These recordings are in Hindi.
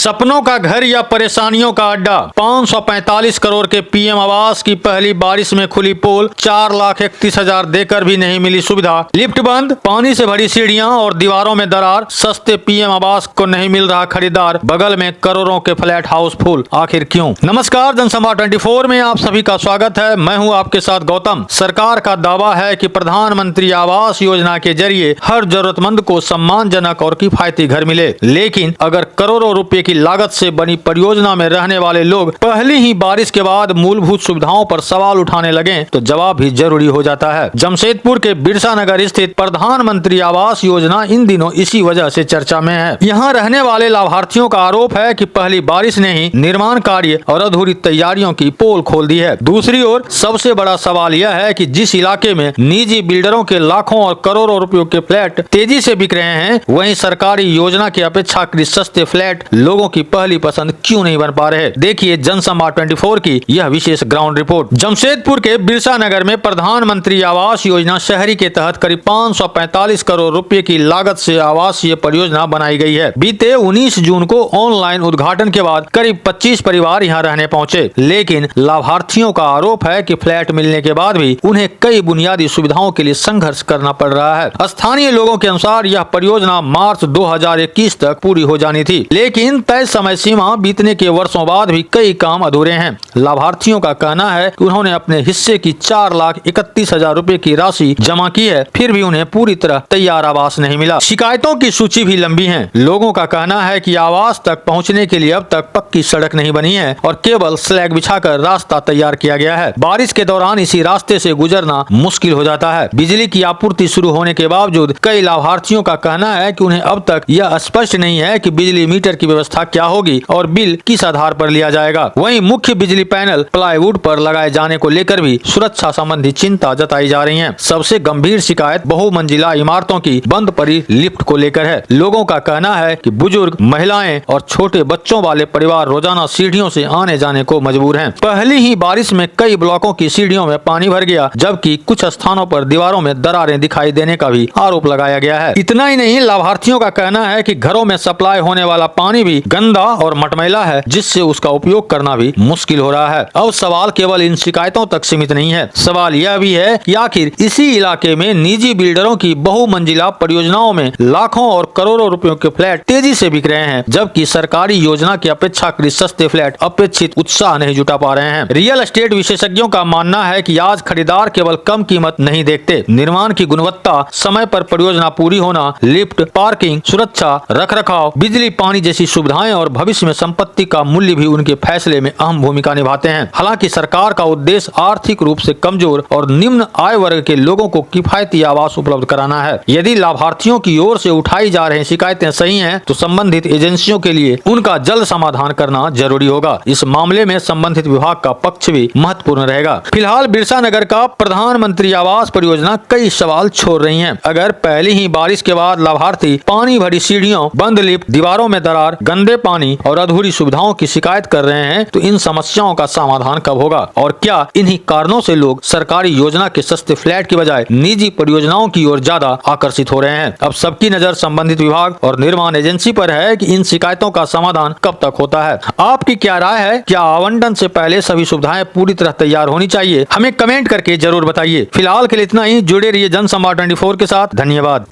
सपनों का घर या परेशानियों का अड्डा। 545 करोड़ के पीएम आवास की पहली बारिश में खुली पोल, 4,31,000 देकर भी नहीं मिली सुविधा। लिफ्ट बंद, पानी से भरी सीढ़ियां और दीवारों में दरार। सस्ते पीएम आवास को नहीं मिल रहा खरीदार, बगल में करोड़ों के फ्लैट हाउसफुल। आखिर क्यों? नमस्कार, जनसंवाद 24 में आप सभी का स्वागत है। मैं हूं आपके साथ गौतम। सरकार का दावा है कि प्रधानमंत्री आवास योजना के जरिए हर जरूरतमंद को सम्मानजनक और किफायती घर मिले, लेकिन अगर करोड़ों रुपए की लागत से बनी परियोजना में रहने वाले लोग पहली ही बारिश के बाद मूलभूत सुविधाओं पर सवाल उठाने लगे तो जवाब भी जरूरी हो जाता है। जमशेदपुर के बिरसा नगर स्थित प्रधानमंत्री आवास योजना इन दिनों इसी वजह से चर्चा में है। यहाँ रहने वाले लाभार्थियों का आरोप है कि पहली बारिश ने ही निर्माण कार्य और अधूरी तैयारियों की पोल खोल दी है। दूसरी ओर सबसे बड़ा सवाल यह है कि जिस इलाके में निजी बिल्डरों के लाखों और करोड़ों रुपयों के फ्लैट तेजी से बिक रहे हैं, वहीं सरकारी योजना के अपेक्षाकृत सस्ते फ्लैट लोगों की पहली पसंद क्यों नहीं बन पा रहे। देखिए जनसंवाद 24 की यह विशेष ग्राउंड रिपोर्ट। जमशेदपुर के बिरसा नगर में प्रधानमंत्री आवास योजना शहरी के तहत करीब 545 करोड़ रुपए की लागत से आवासीय परियोजना बनाई गई है। बीते 19 जून को ऑनलाइन उद्घाटन के बाद करीब 25 परिवार यहां रहने पहुंचे, लेकिन लाभार्थियों का आरोप है कि फ्लैट मिलने के बाद भी उन्हें कई बुनियादी सुविधाओं के लिए संघर्ष करना पड़ रहा है। स्थानीय लोगों के अनुसार यह परियोजना मार्च 2021 तक पूरी हो जानी थी, लेकिन तय समय सीमा बीतने के वर्षों बाद भी कई काम अधूरे हैं। लाभार्थियों का कहना है कि उन्होंने अपने हिस्से की 4,31,000 रुपए की राशि जमा की है, फिर भी उन्हें पूरी तरह तैयार आवास नहीं मिला। शिकायतों की सूची भी लंबी है। लोगों का कहना है कि आवास तक पहुंचने के लिए अब तक पक्की सड़क नहीं बनी है और केवल स्लैग बिछाकर रास्ता तैयार किया गया है। बारिश के दौरान इसी रास्ते से गुजरना मुश्किल हो जाता है। बिजली की आपूर्ति शुरू होने के बावजूद कई लाभार्थियों का कहना है कि उन्हें अब तक यह स्पष्ट नहीं है कि बिजली मीटर की व्यवस्था क्या होगी और बिल किस आधार पर लिया जाएगा। वहीं मुख्य बिजली पैनल प्लाईवुड पर लगाए जाने को लेकर भी सुरक्षा संबंधी चिंता जताई जा रही है। सबसे गंभीर शिकायत बहुमंजिला इमारतों की बंद पड़ी लिफ्ट को लेकर है। लोगों का कहना है कि बुजुर्ग, महिलाएं और छोटे बच्चों वाले परिवार रोजाना सीढ़ियों से आने जाने को मजबूर हैं। पहली ही बारिश में कई ब्लॉकों की सीढ़ियों में पानी भर गया, जबकि कुछ स्थानों पर दीवारों में दरारें दिखाई देने का भी आरोप लगाया गया है। इतना ही नहीं, लाभार्थियों का कहना है कि घरों में सप्लाई होने वाला पानी भी गंदा और मटमैला है, जिससे उसका उपयोग करना भी मुश्किल हो रहा है। अब सवाल केवल इन शिकायतों तक सीमित नहीं है। सवाल यह भी है कि आखिर इसी इलाके में निजी बिल्डरों की बहुमंजिला परियोजनाओं में लाखों और करोड़ों रुपयों के फ्लैट तेजी से बिक रहे हैं, जबकि सरकारी योजना की अपेक्षाकृत सस्ते फ्लैट अपेक्षित उत्साह नहीं जुटा पा रहे हैं। रियल एस्टेट विशेषज्ञों का मानना है कि आज खरीदार केवल कम कीमत नहीं देखते, निर्माण की गुणवत्ता, समय पर परियोजना पूरी होना, लिफ्ट, पार्किंग, सुरक्षा, रखरखाव, बिजली, पानी जैसी सुविधाएं और भविष्य में संपत्ति का मूल्य भी उनके फैसले में अहम भूमिका निभाते हैं। हालांकि सरकार का उद्देश्य आर्थिक रूप से कमजोर और निम्न आय वर्ग के लोगों को किफायती आवास उपलब्ध कराना है। यदि लाभार्थियों की ओर से उठाई जा रही शिकायतें सही हैं, तो संबंधित एजेंसियों के लिए उनका जल्द समाधान करना जरूरी होगा। इस मामले में संबंधित विभाग का पक्ष भी महत्वपूर्ण रहेगा। फिलहाल बिरसा नगर का प्रधानमंत्री आवास परियोजना कई सवाल छोड़ रही है। अगर पहली ही बारिश के बाद लाभार्थी पानी भरी सीढ़ियों, बंद लिफ्ट, दीवारों में दरार, गंदे पानी और अधूरी सुविधाओं की शिकायत कर रहे हैं, तो इन समस्याओं का समाधान कब होगा? और क्या इन्हीं कारणों से लोग सरकारी योजना के सस्ते फ्लैट की बजाय निजी परियोजनाओं की ओर ज्यादा आकर्षित हो रहे हैं? अब सबकी नजर संबंधित विभाग और निर्माण एजेंसी पर है कि इन शिकायतों का समाधान कब तक होता है। आपकी क्या राय है? क्या आवंटन से पहले सभी सुविधाएं पूरी तरह तैयार होनी चाहिए? हमें कमेंट करके जरूर बताइए। फिलहाल के लिए इतना ही। जुड़े रहिए जनसंवाद 24 के साथ। धन्यवाद।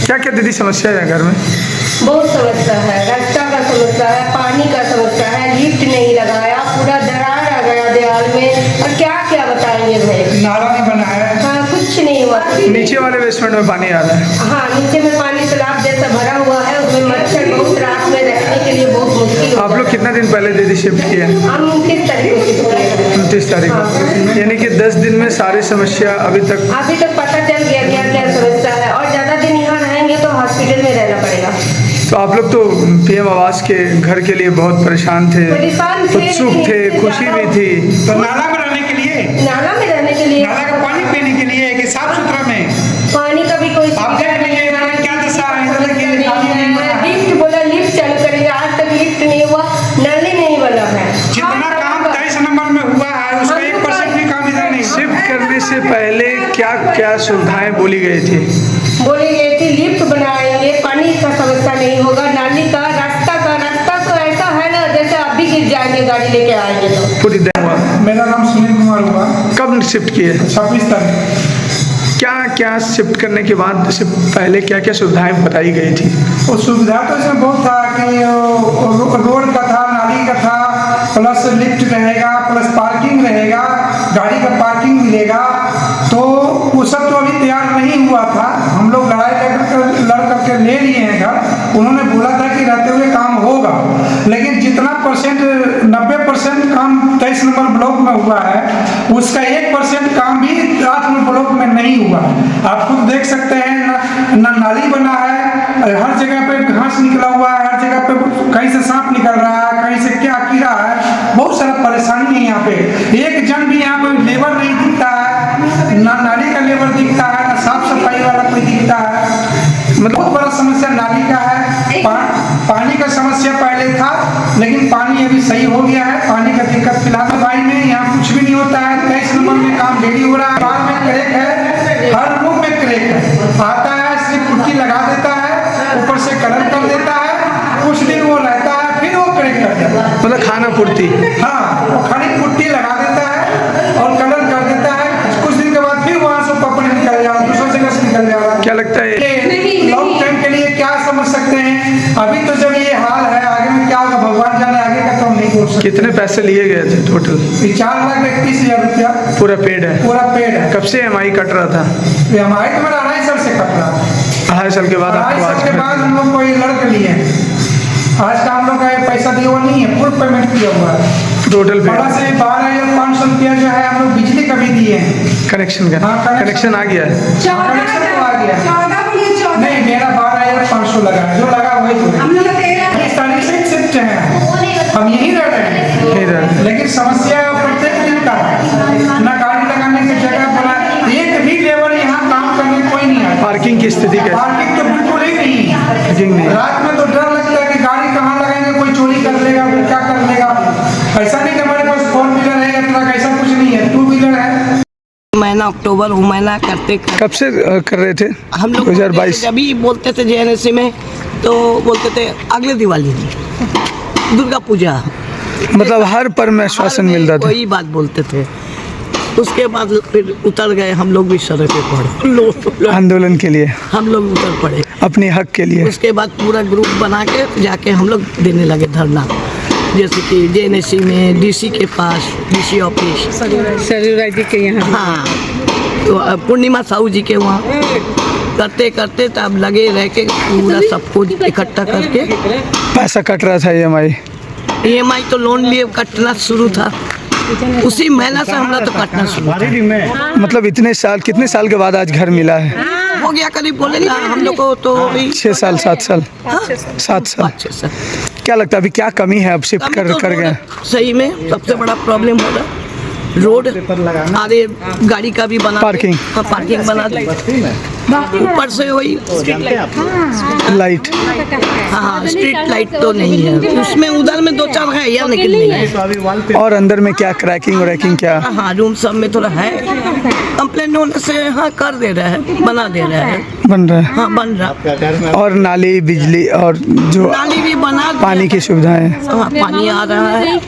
क्या क्या दीदी समस्या है घर में? बहुत समस्या है, रास्ता का समस्या है, पानी का समस्या है, लिफ्ट नहीं लगाया, पूरा दरार आ गया दीवार में, और क्या क्या बताएंगे भाई। नाला नहीं बना है? हाँ, कुछ नहीं हुआ। नीचे वाले बेसमेंट में पानी आ रहा है? हाँ, नीचे में पानी तालाब जैसा भरा हुआ है, उसमें मच्छर बहुत, रात में रहने के लिए बहुत मुश्किल। आप लोग कितना दिन पहले दीदी शिफ्ट किए? हम 29 तारीख को शिफ्ट किए। 29 तारीख को, यानी कि 10 दिन में सारी समस्या अभी तक पता चल गया क्या क्या समस्या है, और ज्यादा दिन यहाँ रहेंगे तो हॉस्पिटल में रहना पड़ेगा। तो आप लोग तो पीएम आवास के घर के लिए बहुत परेशान थे, उत्सुक थे, खुशी भी थी। तो नाला में रहने के लिए, नाला में रहने के लिए, नाला का पानी पीने के लिए कि साफ सुथरा में? पानी का भी कोई आप देख लीजिए क्या दशा है। लिफ्ट बोला, लिफ्ट चालू करेंगे, आज तक लिफ्ट नहीं हुआ, नल ही नहीं बना है। जितना काम 23 नंबर में हुआ है उसका 1% भी काम इधर नहीं। शिफ्ट करने से पहले क्या क्या सुविधाएं बोली गई थी? बोली गई थी लिफ्ट बनाएंगे, पानी का समस्या नहीं होगा, नाली का रास्ता तो ऐसा है ना जैसे आप भी गिर जाएंगे गाड़ी लेके आएंगे तो। पूरी हुआ। मेरा नाम सुनील कुमार हुआ। कब शिफ्ट किए? 26 तारीख। क्या क्या शिफ्ट करने के बाद से पहले क्या क्या सुविधाएं बताई गई थी? वो सुविधा तो इसमें बहुत था कि रोड का था, नाली का था, प्लस लिफ्ट रहेगा, प्लस पार्किंग रहेगा, गाड़ी का पार्किंग मिलेगा। तो वो सब तो अभी तैयार नहीं हुआ था। हम लोग लड़ करके ले लिए हैं घर। उन्होंने बोला था कि रहते हुए काम होगा, लेकिन जितना परसेंट 90% काम 23 नंबर ब्लॉक में हुआ है, उसका 1% काम भी 8 नंबर ब्लॉक में नहीं हुआ। आप खुद देख सकते हैं, ना नाली बना है, हर जगह पे घास निकला हुआ है, हर जगह पे कहीं से सांप निकल रहा है, कहीं से क्या कीड़ा है, बहुत सारा परेशानी है यहाँ पे। एक जन भी यहाँ कोई लेबर नहीं दिखता है, ना नाली का लेबर दिखता है, ना साफ सफाई वाला कोई दिखता है। मतलब बहुत बड़ा समस्या नाली का है। पानी का समस्या पहले था, लेकिन पानी अभी सही हो गया है। पानी का दिक्कत फिलहाल दवाई में यहाँ कुछ भी नहीं होता है। 23 नंबर में काम डेली हो रहा है। बाल में क्रैक है, हर रूम में क्रैक है। आता है सिर्फ पुट्टी लगा देता है, ऊपर से कलर कर देता है, कुछ दिन वो रहता है, फिर वो क्रैक कर देता है। मतलब खाना पूर्ति? हाँ, वो खाली पुट्टी लगा देता है और कलर कर देता है। कुछ दिन के बाद फिर वहाँ से पपड़ी निकल जा रहा है, दूसरी जगह से निकल जा रहा है। क्या लगता है लॉन्ग टाइम के लिए क्या समझ सकते हैं? अभी तो जब ये हाल है, आगे में क्या होगा भगवान जाने। आगे का तो हम नहीं बोल सकते। कितने पैसे लिए गए थे टोटल? 4,31,000 रुपया पूरा पेड है? पूरा पेड है। कब से EMI कट रहा था? EMI तो मेरा 2.5 साल से कट रहा है। 2.5 साल के बाद 2.5 आपको साल के बाद हम लोग को ये लड़के लिए आज का हम लोग का ये पैसा दिया हुआ नहीं है, फुल पेमेंट किया हुआ है। टोटल बड़ा से 12,500 रुपया जो है हम लोग बिजली का भी दिए हैं। कनेक्शन का? हाँ, कनेक्शन आ गया है? कनेक्शन तो आ गया। नहीं, मेरा 12,500 लगा है, जो लगा वही तो है। 30 तारीख से शिफ्ट है, हम यहीं रह रहे हैं। नहीं रहा। लेकिन समस्या प्रत्येक दिन का है, ना गाड़ी लगाने की जगह बना, एक भी लेबर यहाँ काम करने कोई नहीं आता। पार्किंग की स्थिति कैसी? पार्किंग तो बिल्कुल ही नहीं है। पार्किंग नहीं। रात में तो डर लगता है कि गाड़ी कहाँ लगाएंगे, कोई चोरी कर लेगा, कोई क्या कर लेगा। ऐसा नहीं कि हमारे पास 4 व्हीलर है या ट्रक, ऐसा कुछ नहीं है, 2 व्हीलर है। महीना अक्टूबर महीना करते कब से कर रहे थे? हम लोग 2022? अभी बोलते थे JNSC में, तो बोलते थे अगले दिवाली दुर्गा पूजा, मतलब हर पर में आश्वासन मिलता था? वही बात बोलते थे। उसके बाद फिर उतर गए हम लोग भी सड़क पे पड़े, आंदोलन के लिए हम लोग उतर पड़े अपने हक के लिए। उसके बाद पूरा ग्रुप बना के जाके हम लोग देने लगे धरना, जैसे कि JNSC में, DC के पास, DC ऑफिस, सरयू जी के यहाँ। हाँ, तो पूर्णिमा साहू जी के वहाँ करते करते तब लगे रह के पूरा सबको इकट्ठा करके। पैसा कट रहा था EMI? तो लोन लिए कटना शुरू था, उसी महीना से हमरा तो कटना शुरू था। मतलब इतने साल, कितने साल के बाद आज घर मिला है? हो गया करीब बोले ना हम लोग को तो 6 साल 7 साल? हाँ? 7 साल। 5-6 साल। क्या लगता है अभी क्या कमी है अब शिफ्ट कर गए? सही में सबसे बड़ा प्रॉब्लम हो रहा रोड, आगे गाड़ी का भी बना, पार्किंग। हाँ, पार्किंग बना दी, ऊपर से वही लाइट। हाँ, स्ट्रीट लाइट तो नहीं है उसमें, उधर में 2-4 है या लेकिन नहीं है। और अंदर में क्या क्रैकिंग व्रैकिंग क्या? हाँ, रूम सब में थोड़ा है, कंप्लेन होने से हाँ कर दे रहा है, बना दे रहा है, बन रहा है? हाँ बन रहा। और नाली, बिजली और जो नाली भी बना दिया। पानी की सुविधाएं? हाँ, पानी आ रहा है,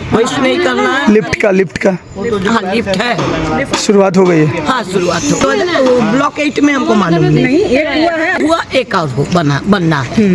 वैसे नहीं करना है। लिफ्ट का? हाँ, लिफ्ट है, शुरुआत हो गई है? हाँ शुरुआत हो। तो ब्लॉक 8 में हमको मालूम नहीं, हुआ एक और बनना है।